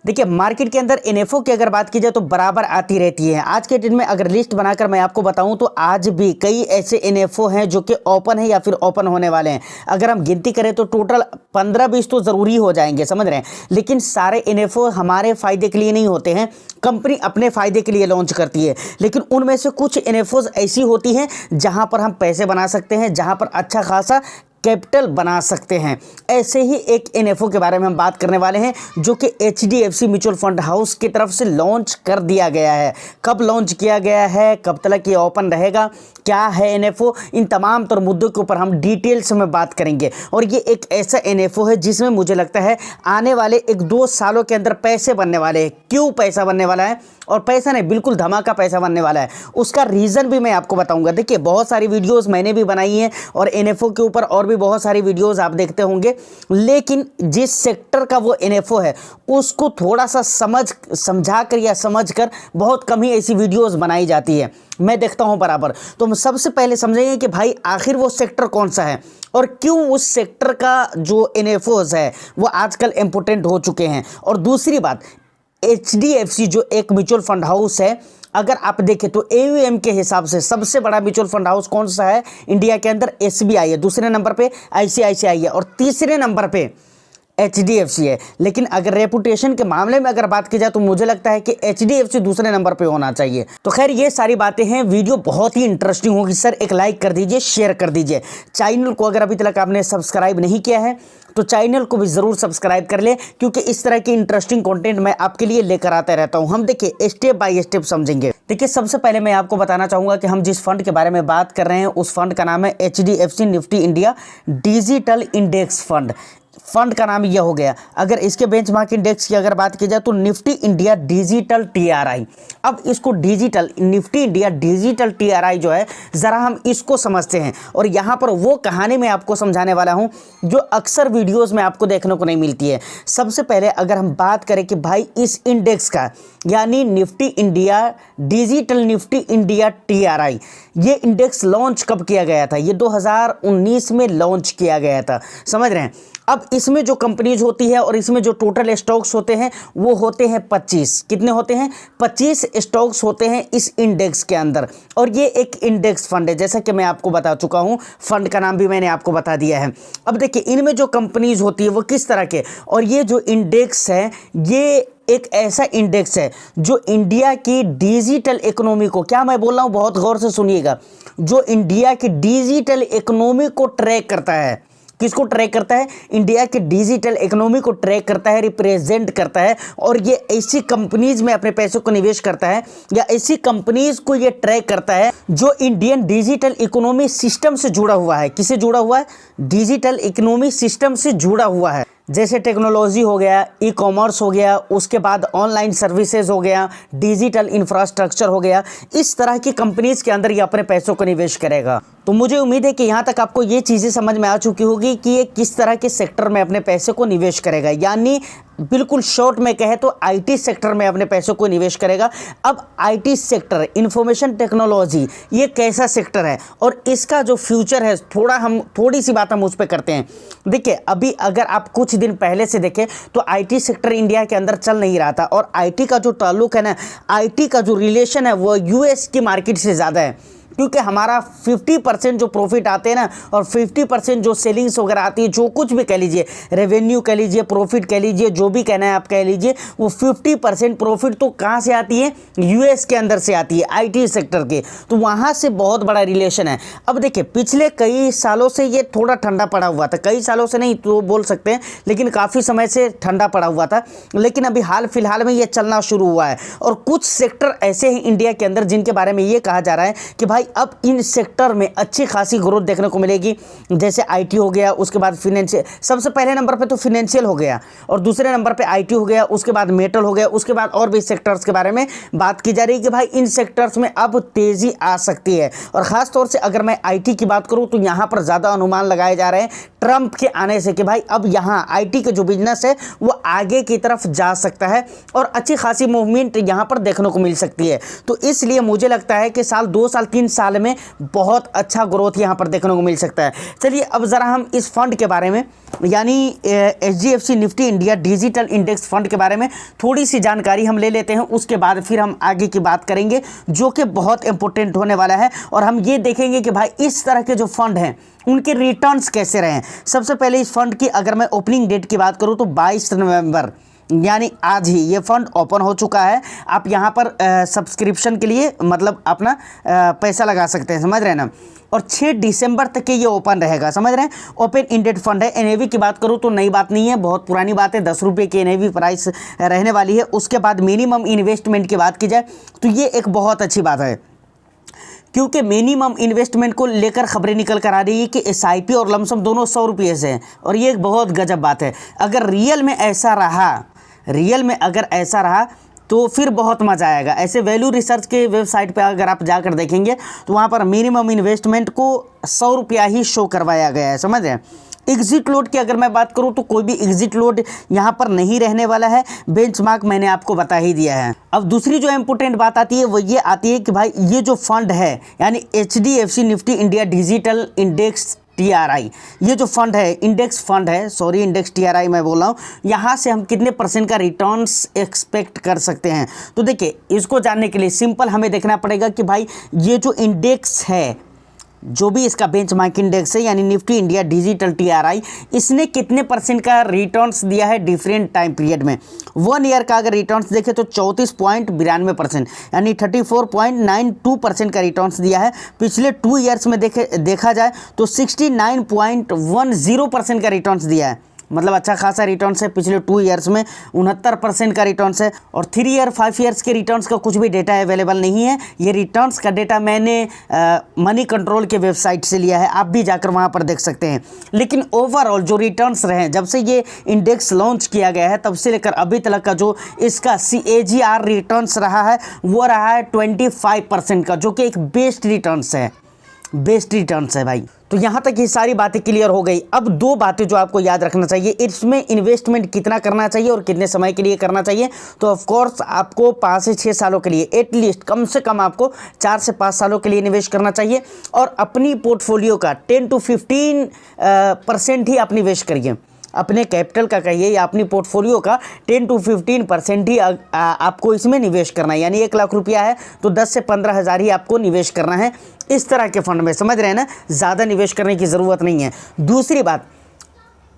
देखिए मार्केट के अंदर एनएफओ की अगर बात की जाए तो बराबर आती रहती है। आज के दिन में अगर लिस्ट बनाकर मैं आपको बताऊं तो आज भी कई ऐसे एनएफओ हैं जो कि ओपन है या फिर ओपन होने वाले हैं। अगर हम गिनती करें तो टोटल 15-20 तो ज़रूरी हो जाएंगे, समझ रहे हैं। लेकिन सारे एनएफओ हमारे फ़ायदे के लिए नहीं होते हैं, कंपनी अपने फ़ायदे के लिए लॉन्च करती है। लेकिन उनमें से कुछ एनएफओज ऐसी होती हैं जहाँ पर हम पैसे बना सकते हैं, जहाँ पर अच्छा खासा कैपिटल बना सकते हैं। ऐसे ही एक एनएफओ के बारे में हम बात करने वाले हैं जो कि एचडीएफसी म्यूचुअल फंड हाउस की तरफ से लॉन्च कर दिया गया है। कब लॉन्च किया गया है, कब तक ये ओपन रहेगा, क्या है एनएफओ, इन तमाम तर मुद्दों के ऊपर हम डिटेल्स में बात करेंगे। और ये एक ऐसा एनएफओ है जिसमें मुझे लगता है आने वाले 1-2 सालों के अंदर पैसे बनने वाले हैं। क्यों पैसा बनने वाला है, और पैसा नहीं बिल्कुल धमाका पैसा बनने वाला है, उसका रीज़न भी मैं आपको बताऊंगा। देखिए बहुत सारी वीडियोस मैंने भी बनाई हैं और एनएफओ के ऊपर और भी बहुत सारी वीडियोस आप देखते होंगे, लेकिन जिस सेक्टर का वो एनएफओ है उसको थोड़ा सा समझा कर या समझ कर बहुत कम ही ऐसी वीडियोस बनाई जाती है। मैं देखता हूं बराबर। तो हम सबसे पहले समझेंगे कि भाई आखिर वो सेक्टर कौन सा है और क्यों उस सेक्टर का जो एनएफओज है वो आजकल इम्पोर्टेंट हो चुके हैं। और दूसरी बात, एचडीएफसी जो एक म्यूचुअल फंड हाउस है, अगर आप देखें तो एयूएम के हिसाब से सबसे बड़ा म्यूचुअल फंड हाउस कौन सा है इंडिया के अंदर, एसबीआई है। दूसरे नंबर पे आईसीआईसीआई है और तीसरे नंबर पे एचडीएफसी है। लेकिन अगर रेपुटेशन के मामले में अगर बात की जाए तो मुझे लगता है कि एचडीएफसी दूसरे नंबर पे होना चाहिए। तो खैर ये सारी बातें हैं, वीडियो बहुत ही इंटरेस्टिंग होगी। सर एक लाइक कर दीजिए, शेयर कर दीजिए। चैनल को अगर अभी तक आपने सब्सक्राइब नहीं किया है तो चैनल को भी ज़रूर सब्सक्राइब कर ले, क्योंकि इस तरह की इंटरेस्टिंग कंटेंट मैं आपके लिए लेकर आता रहता हूं। हम देखिए स्टेप बाय स्टेप समझेंगे। देखिए सबसे पहले मैं आपको बताना चाहूँगा कि हम जिस फंड के बारे में बात कर रहे हैं उस फंड का नाम है HDFC Nifty India digital index fund. Fund का नाम यह हो गया। अगर इसके बेंचमार्क इंडेक्स की अगर बात की जाए तो निफ्टी इंडिया डिजिटल टीआरआई। अब इसको digital Nifty India digital TRI जो है, ज़रा हम इसको समझते हैं। और यहाँ पर वो कहानी मैं आपको समझाने वाला हूँ जो अक्सर वीडियोस में आपको देखने को नहीं मिलती है। सबसे पहले अगर हम बात करें कि भाई इस इंडेक्स का यानी Nifty India digital Nifty India TRI, ये इंडेक्स लॉन्च कब किया गया था? ये 2019 में लॉन्च किया गया था, समझ रहे हैं। अब इसमें जो कंपनीज होती है और इसमें जो टोटल स्टॉक्स होते हैं वो होते हैं 25। कितने होते हैं? 25 स्टॉक्स होते हैं इस इंडेक्स के अंदर। और ये एक इंडेक्स फंड है, जैसा कि मैं आपको बता चुका हूँ। फंड का नाम भी मैंने आपको बता दिया है। अब देखिए इनमें जो कंपनीज होती है वो किस तरह के, और ये जो इंडेक्स है ये एक ऐसा इंडेक्स है जो इंडिया की डिजिटल इकोनॉमी को, क्या मैं बोल रहा हूँ बहुत गौर से सुनिएगा, जो इंडिया की डिजिटल इकोनॉमी को ट्रैक करता है। किसको ट्रैक करता है? इंडिया के डिजिटल इकोनॉमी को ट्रैक करता है, रिप्रेजेंट करता है। और ये ऐसी कंपनीज में अपने पैसों को निवेश करता है या ऐसी कंपनीज को ये ट्रैक करता है जो इंडियन डिजिटल इकोनॉमी सिस्टम से जुड़ा हुआ है। किससे जुड़ा हुआ है? डिजिटल इकोनॉमी सिस्टम से जुड़ा हुआ है। जैसे टेक्नोलॉजी हो गया, ई कॉमर्स हो गया, उसके बाद ऑनलाइन सर्विसेज हो गया, डिजिटल इंफ्रास्ट्रक्चर हो गया। इस तरह की कंपनीज के अंदर ये अपने पैसों को निवेश करेगा। तो मुझे उम्मीद है कि यहाँ तक आपको ये चीज़ें समझ में आ चुकी होगी कि ये किस तरह के सेक्टर में अपने पैसे को निवेश करेगा। यानी बिल्कुल शॉर्ट में कहे तो आईटी सेक्टर में अपने पैसों को निवेश करेगा। अब आईटी सेक्टर, इंफॉर्मेशन टेक्नोलॉजी, ये कैसा सेक्टर है और इसका जो फ्यूचर है, थोड़ी सी बात हम उस पर करते हैं। देखिए अभी अगर आप कुछ दिन पहले से देखें तो आईटी सेक्टर इंडिया के अंदर चल नहीं रहा था। और आईटी का जो ताल्लुक है ना, आईटी का जो रिलेशन है वो यूएस की मार्केट से ज़्यादा है, क्योंकि हमारा 50% जो प्रॉफिट आते हैं ना और 50% जो सेलिंग्स वगैरह आती है, जो कुछ भी कह लीजिए, रेवेन्यू कह लीजिए, प्रॉफिट कह लीजिए, जो भी कहना है आप कह लीजिए, वो 50% प्रॉफिट तो कहाँ से आती है? यूएस के अंदर से आती है, आईटी सेक्टर के। तो वहाँ से बहुत बड़ा रिलेशन है। अब देखिए पिछले कई सालों से ये थोड़ा ठंडा पड़ा हुआ था, कई सालों से नहीं तो बोल सकते हैं, लेकिन काफ़ी समय से ठंडा पड़ा हुआ था। लेकिन अभी हाल फिलहाल में ये चलना शुरू हुआ है। और कुछ सेक्टर ऐसे हैं इंडिया के अंदर जिनके बारे में ये कहा जा रहा है कि भाई अब इन सेक्टर में अच्छी खासी ग्रोथ देखने को मिलेगी। जैसे आईटी हो गया, उसके बाद फिनेंशियल, सबसे पहले नंबर पे तो फिनेंशियल हो गया और दूसरे नंबर पे आईटी हो गया, उसके बाद मेटल हो गया, उसके बाद और भी सेक्टर्स के बारे में बात की जा रही है कि भाई इन सेक्टर्स में अब तेज़ी आ सकती है। और ख़ास तौर से अगर मैं आईटी की बात करूँ तो यहाँ पर ज़्यादा अनुमान लगाए जा रहे हैं ट्रंप के आने से कि भाई अब यहाँ आईटी के जो बिजनेस है वो आगे की तरफ जा सकता है और अच्छी खासी मूवमेंट यहाँ पर देखने को मिल सकती है। तो इसलिए मुझे लगता है कि साल 2 साल 3 साल में बहुत अच्छा ग्रोथ यहाँ पर देखने को मिल सकता है। चलिए अब ज़रा हम इस फंड के बारे में यानी HDFC Nifty India digital index fund के बारे में थोड़ी सी जानकारी हम ले लेते हैं, उसके बाद फिर हम आगे की बात करेंगे जो कि बहुत इंपॉर्टेंट होने वाला है। और हम ये देखेंगे कि भाई इस तरह के जो फंड हैं उनके रिटर्न्स कैसे रहे हैं। सबसे पहले इस फंड की अगर मैं ओपनिंग डेट की बात करूँ तो 22 नवंबर यानी आज ही ये फंड ओपन हो चुका है। आप यहाँ पर सब्सक्रिप्शन के लिए मतलब अपना पैसा लगा सकते हैं, समझ रहे हैं ना। और 6 दिसंबर तक के ये ओपन रहेगा, समझ रहे हैं। ओपन इंडेड फंड है। NAV की बात करूँ तो नई बात नहीं है, बहुत पुरानी बात है, 10 रुपये की NAV प्राइस रहने वाली है। उसके बाद मिनिमम इन्वेस्टमेंट की बात की जाए तो ये एक बहुत अच्छी बात है, क्योंकि मिनिमम इन्वेस्टमेंट को लेकर खबरें निकल कर आ रही है कि SIP और लमसम दोनों 100 रुपये से हैं। और ये एक बहुत गजब बात है। अगर रियल में ऐसा रहा तो फिर बहुत मज़ा आएगा। ऐसे वैल्यू रिसर्च के वेबसाइट पे अगर आप जाकर देखेंगे तो वहाँ पर मिनिमम इन्वेस्टमेंट को 100 रुपया ही शो करवाया गया है, समझ रहे हैं। एग्जिट लोड की अगर मैं बात करूं तो कोई भी एग्जिट लोड यहां पर नहीं रहने वाला है, बेंचमार्क मैंने आपको बता ही दिया है। अब दूसरी जो इंपॉर्टेंट बात आती है वो ये आती है कि भाई ये जो फंड है यानी HDFC Nifty India digital index TRI, ये जो फंड है इंडेक्स फंड है, सॉरी इंडेक्स TRI मैं बोल रहा हूँ, यहाँ से हम कितने % का रिटर्न्स एक्सपेक्ट कर सकते हैं। तो देखिए इसको जानने के लिए सिंपल हमें देखना पड़ेगा कि भाई ये जो इंडेक्स है, जो भी इसका बेंचमार्क इंडेक्स है यानी निफ्टी इंडिया डिजिटल TRI, इसने कितने % का रिटर्न्स दिया है डिफरेंट टाइम पीरियड में। 1 ईयर का अगर रिटर्न्स देखें तो 34.92% यानी 34.92% का रिटर्न्स दिया है। पिछले 2 ईयर्स में देखा जाए तो 69.10% का रिटर्न्स दिया है, मतलब अच्छा खासा रिटर्न्स है। पिछले 2 ईयर्स में 69% का रिटर्न्स है। और 3 ईयर 5 ईयर्स के रिटर्न्स का कुछ भी डेटा अवेलेबल नहीं है। ये रिटर्न्स का डेटा मैंने मनी कंट्रोल के वेबसाइट से लिया है, आप भी जाकर वहाँ पर देख सकते हैं। लेकिन ओवरऑल जो रिटर्न्स रहे जब से ये इंडेक्स लॉन्च किया गया है तब से लेकर अभी तक का जो इसका CAGR रिटर्न्स रहा है वो रहा है 25% का, जो कि एक बेस्ट रिटर्न्स है भाई। तो यहाँ तक ये सारी बातें क्लियर हो गई। अब 2 बातें जो आपको याद रखना चाहिए, इसमें इन्वेस्टमेंट कितना करना चाहिए और कितने समय के लिए करना चाहिए। तो ऑफ कोर्स आपको 5 से 6 सालों के लिए, एटलीस्ट कम से कम आपको 4 से 5 सालों के लिए निवेश करना चाहिए। और अपनी पोर्टफोलियो का 10 to 15% ही आप निवेश करिए, अपने कैपिटल का कहिए या अपनी पोर्टफोलियो का 10 to 15% ही आपको इसमें निवेश करना है। यानी 1 लाख रुपया है तो 10 से 15 हज़ार ही आपको निवेश करना है इस तरह के फंड में, समझ रहे हैं ना। ज़्यादा निवेश करने की ज़रूरत नहीं है। दूसरी बात,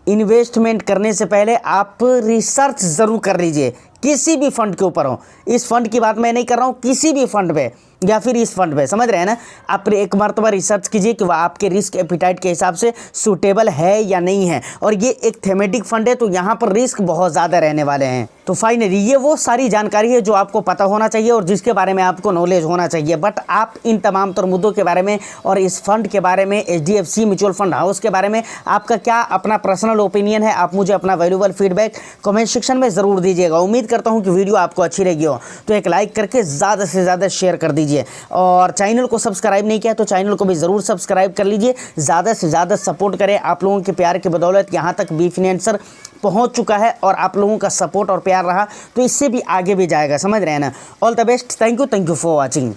इन्वेस्टमेंट करने से पहले आप रिसर्च ज़रूर कर लीजिए, किसी भी फंड के ऊपर हो। इस फंड की बात मैं नहीं कर रहा हूँ, किसी भी फंड पे या फिर इस फंड पे, समझ रहे हैं ना। आप एक मरतबा रिसर्च कीजिए कि वह आपके रिस्क एपिटाइट के हिसाब से सूटेबल है या नहीं है। और ये एक थेमेटिक फंड है तो यहाँ पर रिस्क बहुत ज़्यादा रहने वाले हैं। तो फाइनली ये वो सारी जानकारी है जो आपको पता होना चाहिए और जिसके बारे में आपको नॉलेज होना चाहिए। बट आप इन तमाम तर मुद्दों के बारे में और इस फंड के बारे में, HDFC म्यूचुअल फंड हाउस के बारे में आपका क्या अपना पर्सनल ओपिनियन है, आप मुझे अपना वैल्यूएबल फीडबैक कमेंट सेक्शन में ज़रूर दीजिएगा। उम्मीद करता हूँ कि वीडियो आपको अच्छी लगी हो तो एक लाइक करके ज़्यादा से ज़्यादा शेयर कर दीजिए। और चैनल को सब्सक्राइब नहीं किया तो चैनल को भी ज़रूर सब्सक्राइब कर लीजिए। ज़्यादा से ज़्यादा सपोर्ट करें। आप लोगों के प्यार की बदौलत यहाँ तक बी फाइनेंसर पहुँच चुका है और आप लोगों का सपोर्ट और प्यार रहा तो इससे भी आगे भी जाएगा, समझ रहे हैं ना। All the best, thank you for watching.